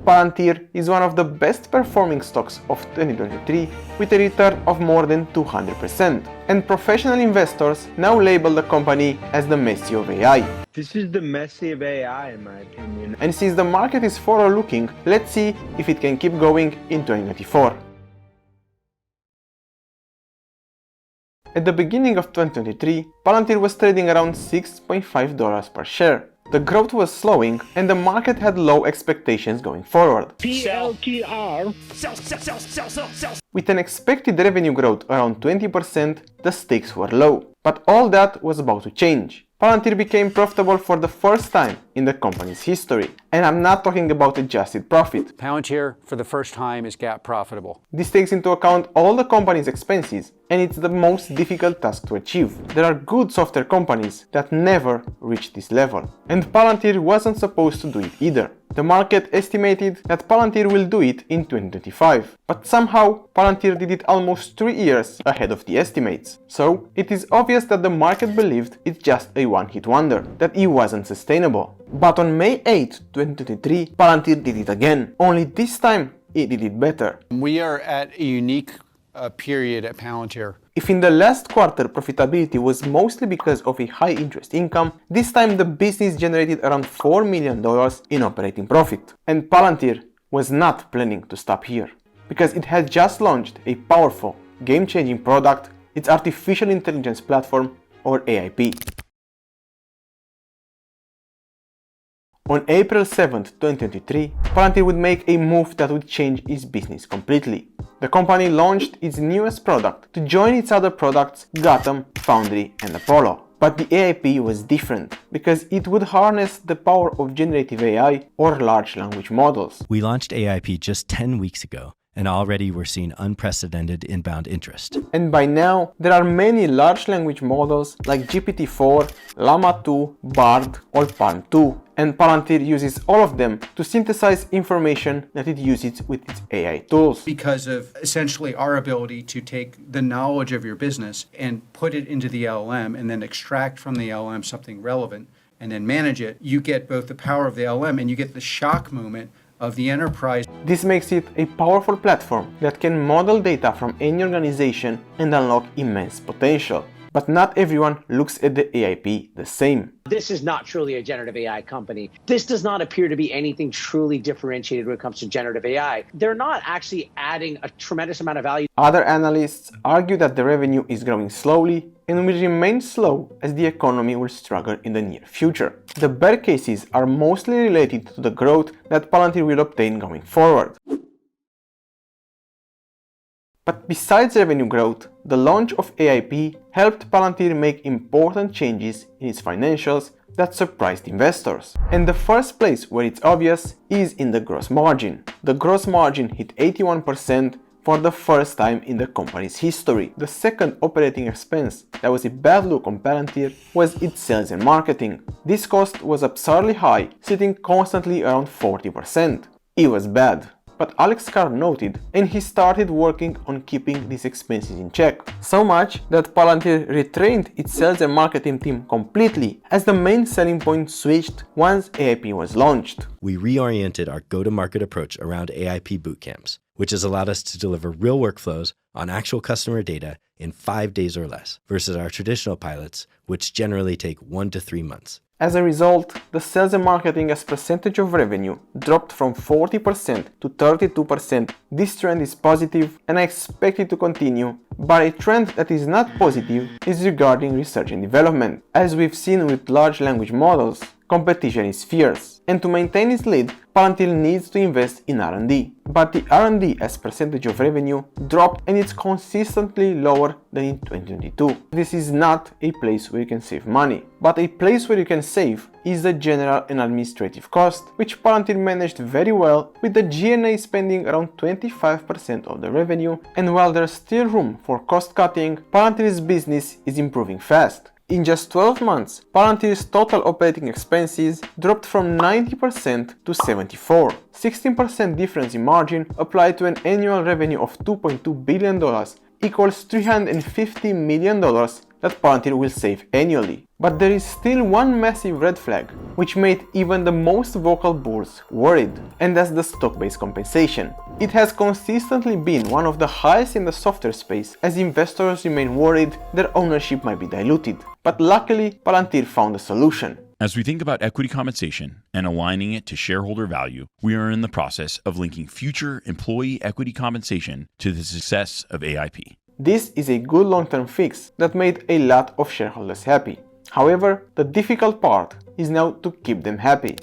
Palantir is one of the best performing stocks of 2023 with a return of more than 200%, and professional investors now label the company as the Messi of AI. This is the Messi of AI in my opinion. And since the market is forward looking, let's see if it can keep going in 2024. At the beginning of 2023, Palantir was trading around $6.5 per share. The growth was slowing and the market had low expectations going forward. PLTR. With an expected revenue growth around 20%, the stakes were low. But all that was about to change. Palantir became profitable for the first time in the company's history. And I'm not talking about adjusted profit. Palantir, for the first time, is GAAP profitable. This takes into account all the company's expenses, and it's the most difficult task to achieve. There are good software companies that never reach this level. And Palantir wasn't supposed to do it either. The market estimated that Palantir will do it in 2025, but somehow Palantir did it almost 3 years ahead of the estimates. So it is obvious that the market believed it's just a one-hit wonder, that it wasn't sustainable. But on May 8, 2023, Palantir did it again, only this time it did it better. We are at a unique period at Palantir. If in the last quarter profitability was mostly because of a high interest income, this time the business generated around $4 million in operating profit. And Palantir was not planning to stop here, because it had just launched a powerful, game-changing product, its artificial intelligence platform, or AIP. On April 7, 2023, Palantir would make a move that would change its business completely. The company launched its newest product to join its other products Gotham, Foundry, and Apollo. But the AIP was different, because it would harness the power of generative AI or large language models. We launched AIP just 10 weeks ago, and already we're seeing unprecedented inbound interest. And by now, there are many large language models like GPT-4, Llama 2, Bard, or Palm 2, and Palantir uses all of them to synthesize information that it uses with its AI tools. Because of essentially our ability to take the knowledge of your business and put it into the LLM and then extract from the LLM something relevant and then manage it, you get both the power of the LLM and you get the shock moment of the enterprise. This makes it a powerful platform that can model data from any organization and unlock immense potential. But not everyone looks at the AIP the same. This is not truly a generative AI company. This does not appear to be anything truly differentiated when it comes to generative AI. They're not actually adding a tremendous amount of value. Other analysts argue that the revenue is growing slowly and will remain slow as the economy will struggle in the near future. The bear cases are mostly related to the growth that Palantir will obtain going forward. But besides revenue growth, the launch of AIP helped Palantir make important changes in its financials that surprised investors. And the first place where it's obvious is in the gross margin. The gross margin hit 81% for the first time in the company's history. The second operating expense that was a bad look on Palantir was its sales and marketing. This cost was absurdly high, sitting constantly around 40%. It was bad. But Alex Carr noted, and he started working on keeping these expenses in check. So much that Palantir retrained its sales and marketing team completely, as the main selling point switched once AIP was launched. We reoriented our go-to-market approach around AIP bootcamps, which has allowed us to deliver real workflows on actual customer data in 5 days or less, versus our traditional pilots, which generally take 1 to 3 months. As a result, the sales and marketing as percentage of revenue dropped from 40% to 32%. This trend is positive and I expect it to continue, but a trend that is not positive is regarding research and development. As we've seen with large language models, competition is fierce, and to maintain its lead, Palantir needs to invest in R&D. But the R&D as percentage of revenue dropped and it's consistently lower than in 2022. This is not a place where you can save money, but a place where you can save is the general and administrative cost, which Palantir managed very well, with the G&A spending around 25% of the revenue, and while there's still room for cost cutting, Palantir's business is improving fast. In just 12 months, Palantir's total operating expenses dropped from 90% to 74%. 16% difference in margin applied to an annual revenue of $2.2 billion equals $350 million that Palantir will save annually. But there is still one massive red flag, which made even the most vocal bulls worried, and that's the stock-based compensation. It has consistently been one of the highest in the software space, as investors remain worried their ownership might be diluted. But luckily, Palantir found a solution. As we think about equity compensation and aligning it to shareholder value, we are in the process of linking future employee equity compensation to the success of AIP. This is a good long-term fix that made a lot of shareholders happy. However, the difficult part is now to keep them happy.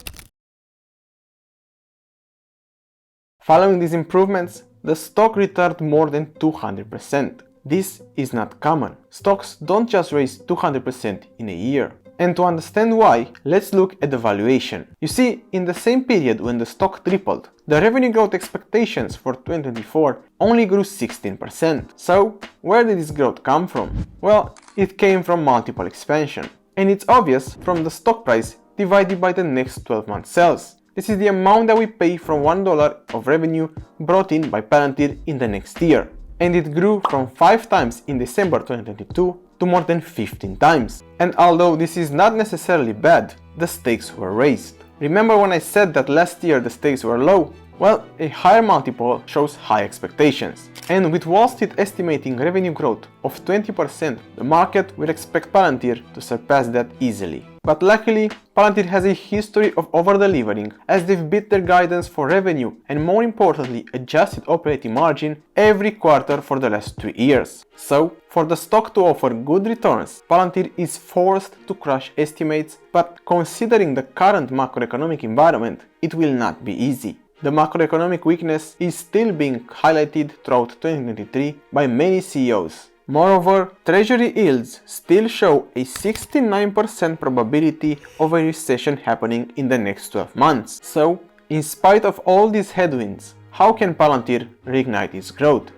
Following these improvements, the stock returned more than 200%. This is not common. Stocks don't just raise 200% in a year. And to understand why, let's look at the valuation. You see, in the same period when the stock tripled, the revenue growth expectations for 2024 only grew 16%. So, where did this growth come from? Well, it came from multiple expansion. And it's obvious from the stock price divided by the next 12 months sales. This is the amount that we pay from $1 of revenue brought in by Palantir in the next year. And it grew from 5 times in December 2022 to more than 15 times. And although this is not necessarily bad, the stakes were raised. Remember when I said that last year the stakes were low? Well, a higher multiple shows high expectations. And with Wall Street estimating revenue growth of 20%, the market will expect Palantir to surpass that easily. But luckily, Palantir has a history of over-delivering, as they've beat their guidance for revenue and, more importantly, adjusted operating margin every quarter for the last 3 years. So, for the stock to offer good returns, Palantir is forced to crush estimates, but considering the current macroeconomic environment, it will not be easy. The macroeconomic weakness is still being highlighted throughout 2023 by many CEOs. Moreover, treasury yields still show a 69% probability of a recession happening in the next 12 months. So, in spite of all these headwinds, how can Palantir reignite its growth?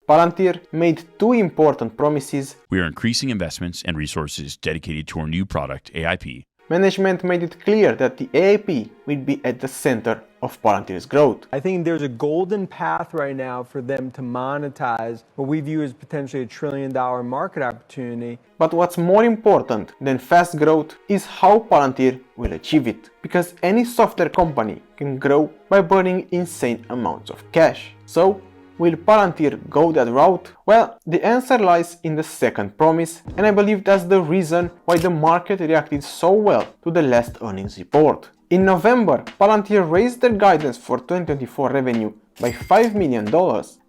Palantir made 2 important promises. We are increasing investments and resources dedicated to our new product, AIP. Management made it clear that the AIP will be at the center of Palantir's growth. I think there's a golden path right now for them to monetize what we view as potentially $1 trillion market opportunity. But what's more important than fast growth is how Palantir will achieve it. Because any software company can grow by burning insane amounts of cash. So, will Palantir go that route? Well, the answer lies in the second promise, and I believe that's the reason why the market reacted so well to the last earnings report. In November, Palantir raised their guidance for 2024 revenue by $5 million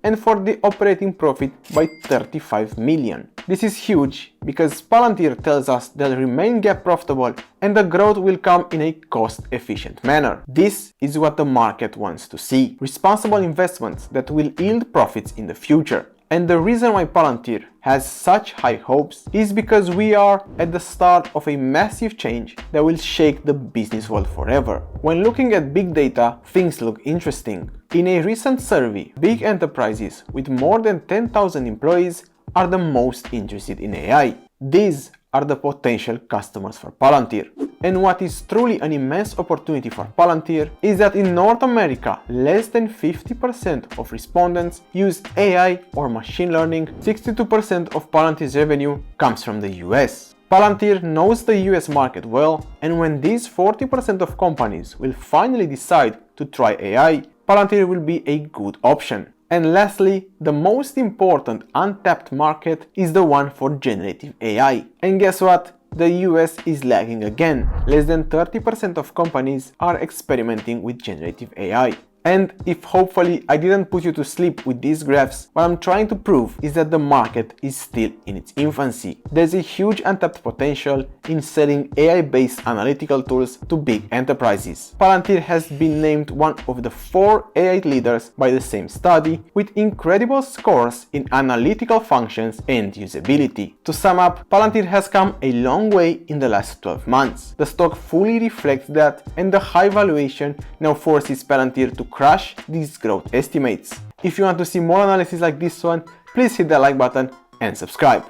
and for the operating profit by $35 million. This is huge because Palantir tells us they'll remain GAAP profitable and the growth will come in a cost-efficient manner. This is what the market wants to see. Responsible investments that will yield profits in the future. And the reason why Palantir has such high hopes is because we are at the start of a massive change that will shake the business world forever. When looking at big data, things look interesting. In a recent survey, big enterprises with more than 10,000 employees are the most interested in AI. These are the potential customers for Palantir. And what is truly an immense opportunity for Palantir is that in North America, less than 50% of respondents use AI or machine learning. 62% of Palantir's revenue comes from the US. Palantir knows the US market well, and when these 40% of companies will finally decide to try AI, Palantir will be a good option. And lastly, the most important untapped market is the one for generative AI. And guess what? The US is lagging again. Less than 30% of companies are experimenting with generative AI. And if hopefully I didn't put you to sleep with these graphs, what I'm trying to prove is that the market is still in its infancy. There's a huge untapped potential in selling AI-based analytical tools to big enterprises. Palantir has been named one of the 4 AI leaders by the same study, with incredible scores in analytical functions and usability. To sum up, Palantir has come a long way in the last 12 months. The stock fully reflects that, and the high valuation now forces Palantir to crush these growth estimates. If you want to see more analysis like this one, please hit the like button and subscribe.